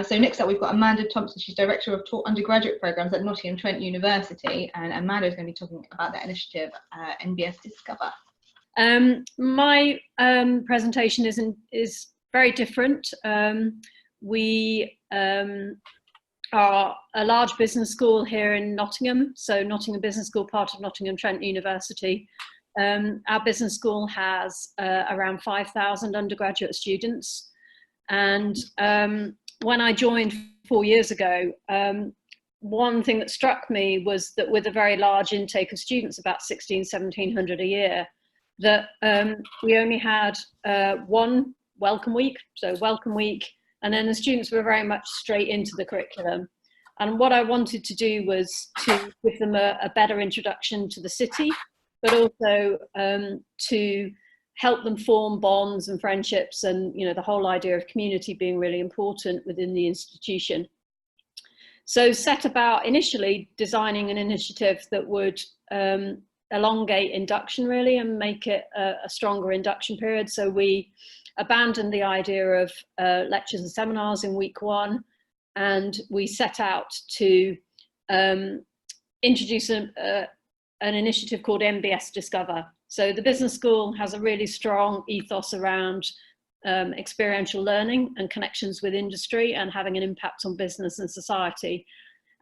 So next up, we've got Amanda Thompson. She's Director of Undergraduate Programmes at Nottingham Trent University, and Amanda is going to be talking about that initiative, NBS Discover. My presentation is very different. We are a large business school here in Nottingham, so Nottingham Business School, part of Nottingham Trent University. Our business school has around 5,000 undergraduate students, and when I joined 4 years ago, one thing that struck me was that with a very large intake of students, about 1,700 a year, that we only had one welcome week, and then the students were very much straight into the curriculum. And what I wanted to do was to give them a better introduction to the city, but also to help them form bonds and friendships, and the whole idea of community being really important within the institution. So set about initially designing an initiative that would elongate induction really and make it a stronger induction period. So we abandoned the idea of lectures and seminars in week 1, and we set out to introduce an initiative called NBS Discover. So the business school has a really strong ethos around experiential learning and connections with industry and having an impact on business and society.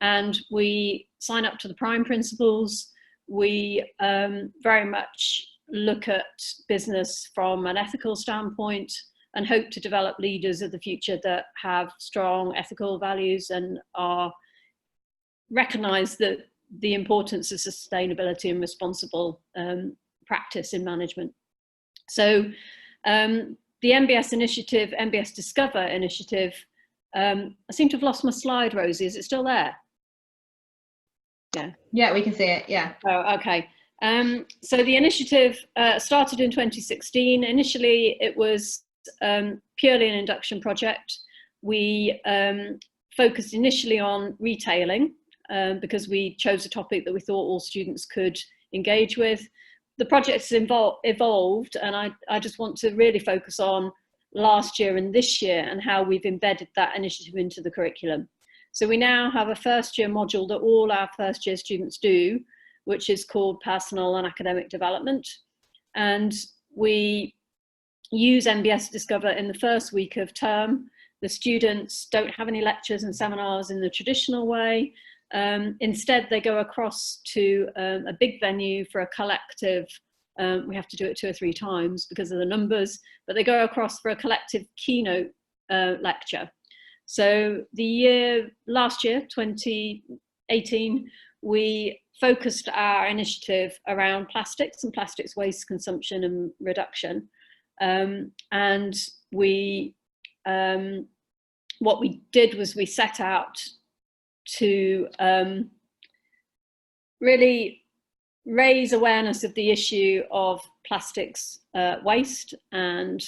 And we sign up to the prime principles. We very much look at business from an ethical standpoint and hope to develop leaders of the future that have strong ethical values and recognise that the importance of sustainability and responsible practice in management. So the NBS initiative, NBS Discover initiative, I seem to have lost my slide, Rosie. Is it still there? Yeah, we can see it, yeah. Oh, okay. So the initiative started in 2016. Initially, it was purely an induction project. We focused initially on retailing because we chose a topic that we thought all students could engage with. The project's evolved, and I just want to really focus on last year and this year and how we've embedded that initiative into the curriculum. So we now have a first year module that all our first year students do, which is called Personal and Academic Development. And we use NBS Discover in the first week of term. The students don't have any lectures and seminars in the traditional way. Instead, they go across to a big venue for a collective, we have to do it 2 or 3 times because of the numbers, but they go across for a collective keynote lecture. So last year, 2018, we focused our initiative around plastics and plastics waste consumption and reduction. And what we did was we set out to really raise awareness of the issue of plastics waste and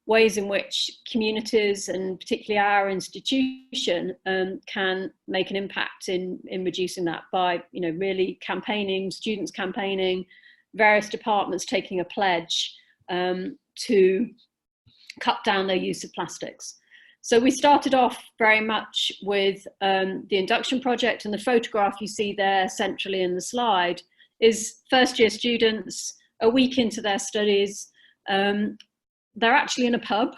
ways in which communities, and particularly our institution, can make an impact in reducing that by really campaigning, students campaigning, various departments taking a pledge to cut down their use of plastics. So we started off very much with the induction project, and the photograph you see there centrally in the slide is first year students a week into their studies. They're actually in a pub,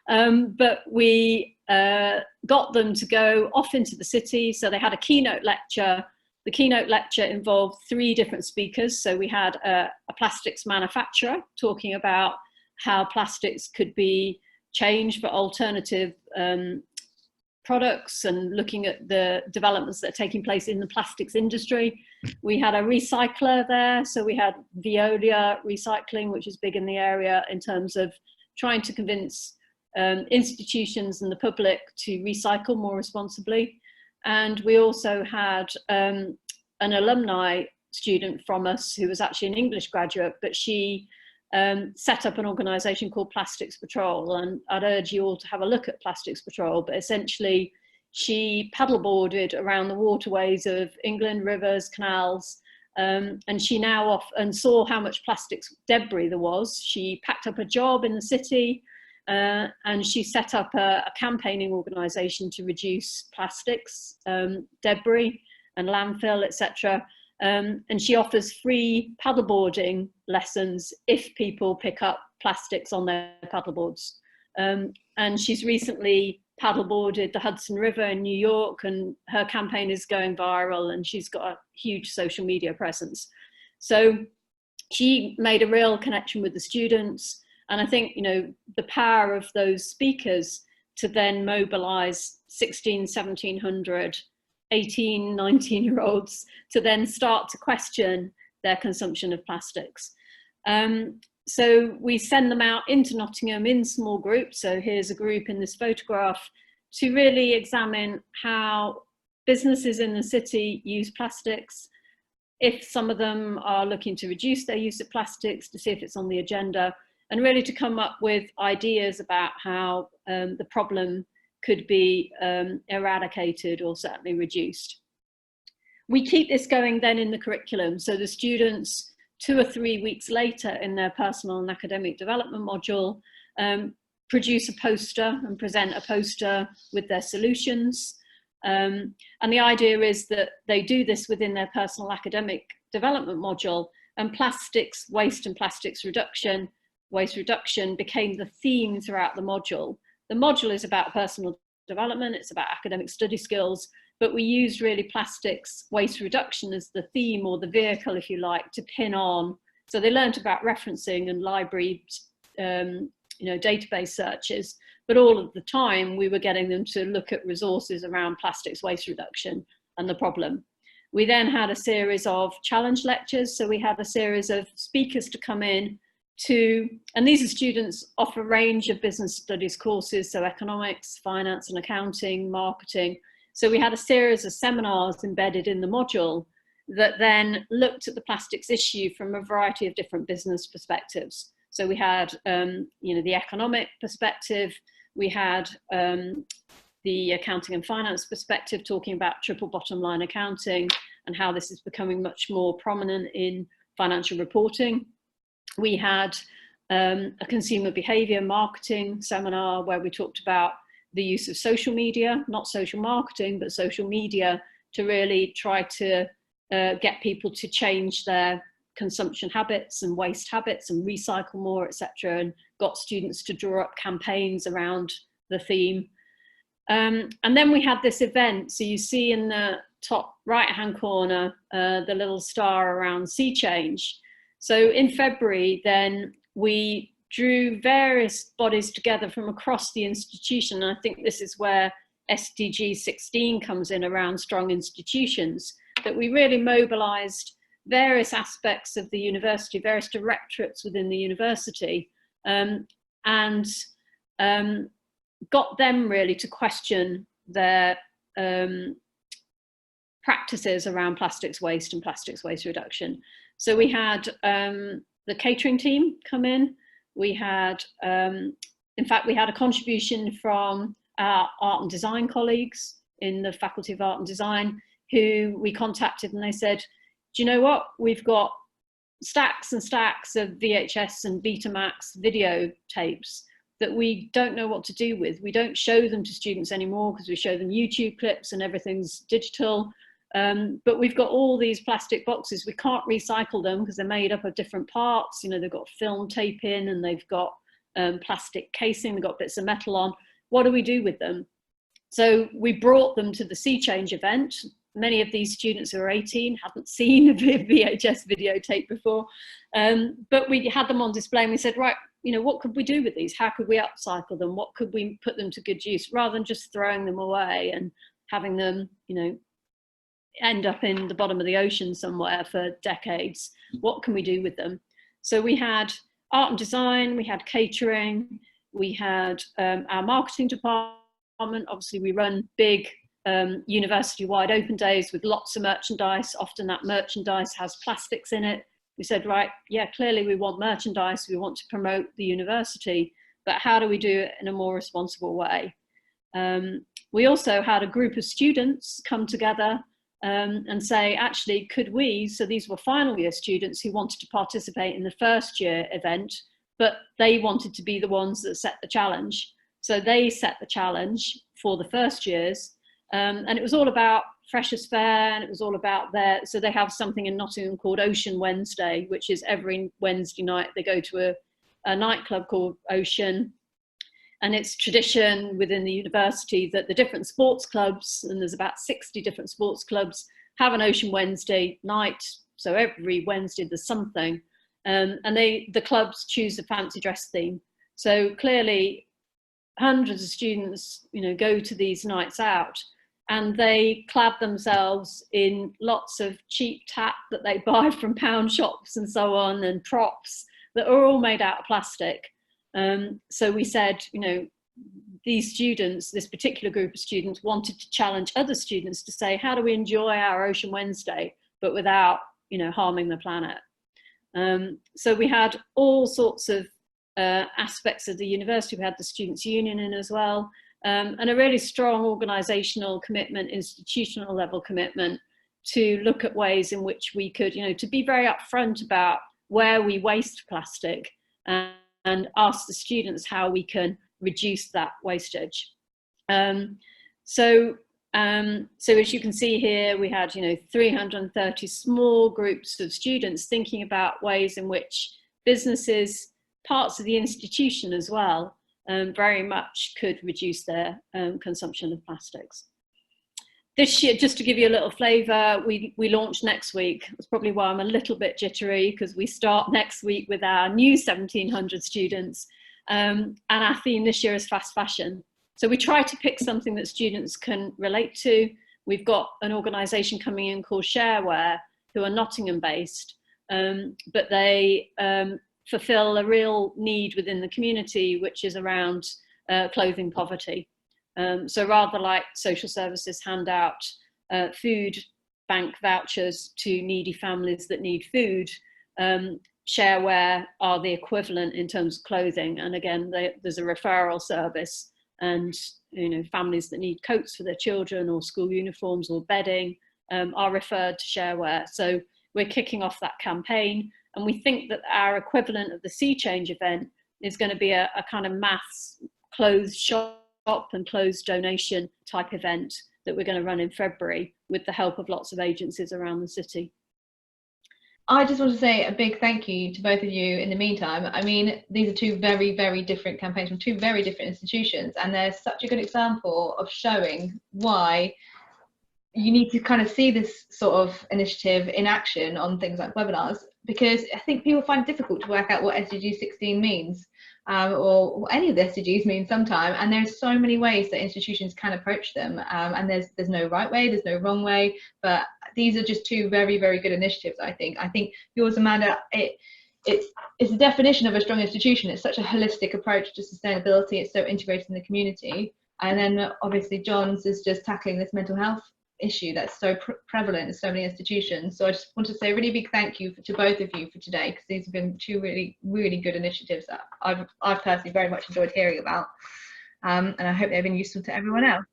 but we got them to go off into the city. So they had a keynote lecture. The keynote lecture involved 3 different speakers. So we had a plastics manufacturer talking about how plastics could be changed for alternative products and looking at the developments that are taking place in the plastics industry. We had a recycler there, so we had Veolia Recycling, which is big in the area in terms of trying to convince institutions and the public to recycle more responsibly. And we also had an alumni student from us who was actually an English graduate, but she set up an organisation called Plastics Patrol, and I'd urge you all to have a look at Plastics Patrol. But essentially, she paddleboarded around the waterways of England, rivers, canals, and she now saw how much plastics debris there was. She packed up a job in the city, and she set up a campaigning organisation to reduce plastics, debris and landfill, etc. And she offers free paddleboarding lessons if people pick up plastics on their paddleboards. And she's recently paddleboarded the Hudson River in New York, and her campaign is going viral, and she's got a huge social media presence. So she made a real connection with the students. And I think, you know, the power of those speakers to then mobilize 1700, 18, 19-year-olds to then start to question their consumption of plastics. So we send them out into Nottingham in small groups. So here's a group in this photograph to really examine how businesses in the city use plastics, if some of them are looking to reduce their use of plastics, to see if it's on the agenda, and really to come up with ideas about how the problem could be eradicated or certainly reduced. We keep this going then in the curriculum. So the students, 2 or 3 weeks later in their personal and academic development module, produce a poster and present a poster with their solutions. And the idea is that they do this within their personal academic development module, and plastics waste and plastics reduction, waste reduction became the theme throughout the module. The module is about personal development, it's about academic study skills, but we used really plastics waste reduction as the theme, or the vehicle, if you like, to pin on. So they learned about referencing and library, you know, database searches, but all of the time we were getting them to look at resources around plastics waste reduction and the problem. We then had a series of challenge lectures. So we had a series of speakers to come in to, and these are students off a range of business studies courses, so economics, finance and accounting, marketing. So we had a series of seminars embedded in the module that then looked at the plastics issue from a variety of different business perspectives. So we had, you know, the economic perspective, we had the accounting and finance perspective, talking about triple bottom line accounting and how this is becoming much more prominent in financial reporting. We had a consumer behavior marketing seminar where we talked about the use of social media, not social marketing, but social media, to really try to get people to change their consumption habits and waste habits and recycle more, etc., and got students to draw up campaigns around the theme. And then we had this event. So you see in the top right-hand corner, the little star around sea change. So in February, then we drew various bodies together from across the institution. And I think this is where SDG 16 comes in, around strong institutions, that we really mobilized various aspects of the university, various directorates within the university, and got them really to question their practices around plastics waste and plastics waste reduction. So we had the catering team come in. We had, in fact, we had a contribution from our art and design colleagues in the Faculty of Art and Design, who we contacted, and they said, do you know what? We've got stacks and stacks of VHS and Betamax video tapes that we don't know what to do with. We don't show them to students anymore because we show them YouTube clips and everything's digital. But we've got all these plastic boxes. We can't recycle them because they're made up of different parts. You know, they've got film tape in, and they've got plastic casing, they've got bits of metal on. What do we do with them? So we brought them to the Sea Change event. Many of these students who are 18 hadn't seen a VHS videotape before, but we had them on display, and we said, right, you know, what could we do with these? How could we upcycle them? What could we put them to good use, rather than just throwing them away and having them, you know, end up in the bottom of the ocean somewhere for decades? What can we do with them? So we had art and design, we had catering, we had our marketing department. Obviously we run big university-wide open days with lots of merchandise. Often that merchandise has plastics in it. We said, right, yeah, clearly we want merchandise, we want to promote the university, but how do we do it in a more responsible way? We also had a group of students come together and say, actually, could we, so these were final year students who wanted to participate in the first year event, but they wanted to be the ones that set the challenge. So they set the challenge for the first years, and it was all about Freshers' Fair, and it was all about so they have something in Nottingham called Ocean Wednesday, which is every Wednesday night they go to a nightclub called Ocean. And it's tradition within the university that the different sports clubs, and there's about 60 different sports clubs, have an Ocean Wednesday night. So every Wednesday there's something. And the clubs choose a fancy dress theme. So clearly hundreds of students, go to these nights out, and they clad themselves in lots of cheap tat that they buy from pound shops and so on, and props that are all made out of plastic. So we said, these students, this particular group of students, wanted to challenge other students to say, how do we enjoy our Ocean Wednesday, but without, harming the planet? So we had all sorts of aspects of the university. We had the Students' Union in as well, and a really strong organisational commitment, institutional level commitment, to look at ways in which we could, to be very upfront about where we waste plastic, and ask the students how we can reduce that wastage. So as you can see here, we had 330 small groups of students thinking about ways in which businesses, parts of the institution as well, very much could reduce their consumption of plastics. This year, just to give you a little flavour, we launch next week. That's probably why I'm a little bit jittery, because we start next week with our new 1,700 students. And our theme this year is fast fashion. So we try to pick something that students can relate to. We've got an organisation coming in called Shareware, who are Nottingham based, but they fulfil a real need within the community, which is around clothing poverty. So rather like social services hand out food bank vouchers to needy families that need food, Shareware are the equivalent in terms of clothing. And again, there's a referral service, and families that need coats for their children or school uniforms or bedding are referred to Shareware. So we're kicking off that campaign, and we think that our equivalent of the Sea Change event is going to be a kind of mass clothes shop and clothes donation type event that we're going to run in February with the help of lots of agencies around the city. I just want to say a big thank you to both of you in the meantime. I mean, these are two very, very different campaigns from two very different institutions, and they're such a good example of showing why you need to kind of see this sort of initiative in action on things like webinars, because I think people find it difficult to work out what SDG 16 means, or what any of the SDGs mean sometime. And there's so many ways that institutions can approach them, and there's no right way, there's no wrong way, but these are just two very, very good initiatives. I think yours, Amanda, it's the definition of a strong institution. It's such a holistic approach to sustainability. It's so integrated in the community. And then obviously John's is just tackling this mental health issue that's so prevalent in so many institutions. So I just want to say a really big thank you to both of you for today, because these have been two really, really good initiatives that I've personally very much enjoyed hearing about, and I hope they've been useful to everyone else.